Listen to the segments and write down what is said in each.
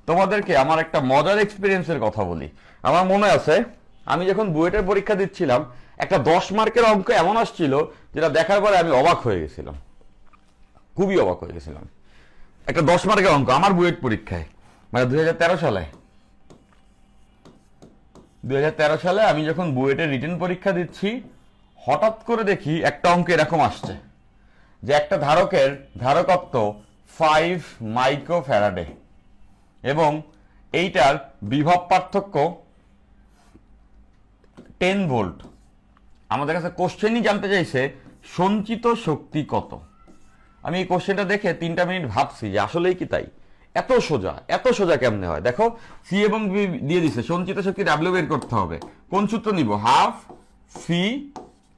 তোমাদেরকে আমার একটা মজার এক্সপিরিয়েন্সের কথা বলি। আমার মনে আছে আমি যখন বুয়েটের পরীক্ষা দিচ্ছিলাম, একটা 10 মার্কের অঙ্ক এমন আসছিল যেটা দেখার পরে আমি অবাক হয়ে গেছিলাম, খুবই অবাক হয়ে গেছিলাম। একটা 10 মার্কের অঙ্ক আমার বুয়েট পরীক্ষায়, মানে 2013 সালে। 2013 সালে আমি যখন বুয়েটের রিটেন পরীক্ষা দিচ্ছি, হঠাৎ করে দেখি একটা অঙ্ক এরকম আসছে যে একটা ধারকের ধারকত্ব 5 মাইক্রোফ্যারাডে এবং এইটার বিভব পার্থক্য 10 ভোল্ট। আমাদের কাছে কোশ্চেনই জানতে চাইছে সঞ্চিত শক্তি কত। আমি এই কোশ্চেনটা দেখে 3টা মিনিট ভাবছি যে আসলেই কি তাই, এত সোজা, এত সোজা কেমনে হয়। দেখো সি এবং বি দিয়ে দিছে, সঞ্চিত শক্তি ডাব্লিউ বের করতে হবে। কোন সূত্র নিব? Half C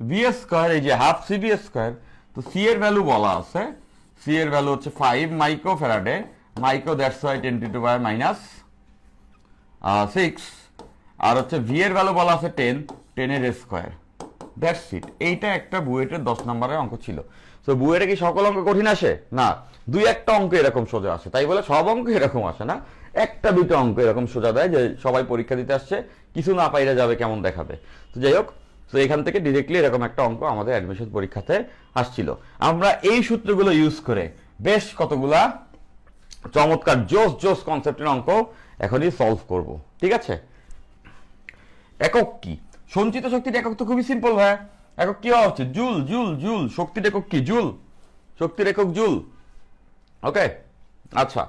B square. এই যে হাফ সি বি স্কোয়ার, তো সি এর ভ্যালু বলা আছে, সি এর ভ্যালু হচ্ছে 5 মাইক্রোফ্যারাডে, মাইক্রো দ্যাটস ওয়াই 10⁻⁻6, আর হচ্ছে ভি এর ভ্যালু বলা আছে 10, 10 এর স্কোয়ার। That's it. এইটা একটা বুয়েটের 10 নম্বরের অঙ্ক ছিল। তো বুয়েটে কি সকল অঙ্ক কঠিন আসে? না, 2-1টা অঙ্ক এরকম সোজা আসে। তাই বলে সব অঙ্ক এরকম আসে না, 1-2টা অঙ্ক এরকম সোজা দেয় যে সবাই পরীক্ষা দিতে আসছে, কিছু না পাইলে যাবে কেমন দেখাবে। তো যাই হোক, তো এখান থেকে ডিরেক্টলি এরকম একটা অঙ্ক আমাদের অ্যাডমিশন পরীক্ষাতে আসছিল। আমরা এই সূত্রগুলো ইউজ করে বেশ কতগুলা চমৎকার জোস জোস কনসেপ্টের অঙ্ক এখনই সলভ করব। ঠিক আছে? একক কি? সঞ্চিত শক্তির একক তো খুবই সিম্পল ভাই। একক কি হওয়া উচিত? জুল। জুল জুল শক্তির একক কি? জুল। শক্তির একক জুল। ওকে, আচ্ছা।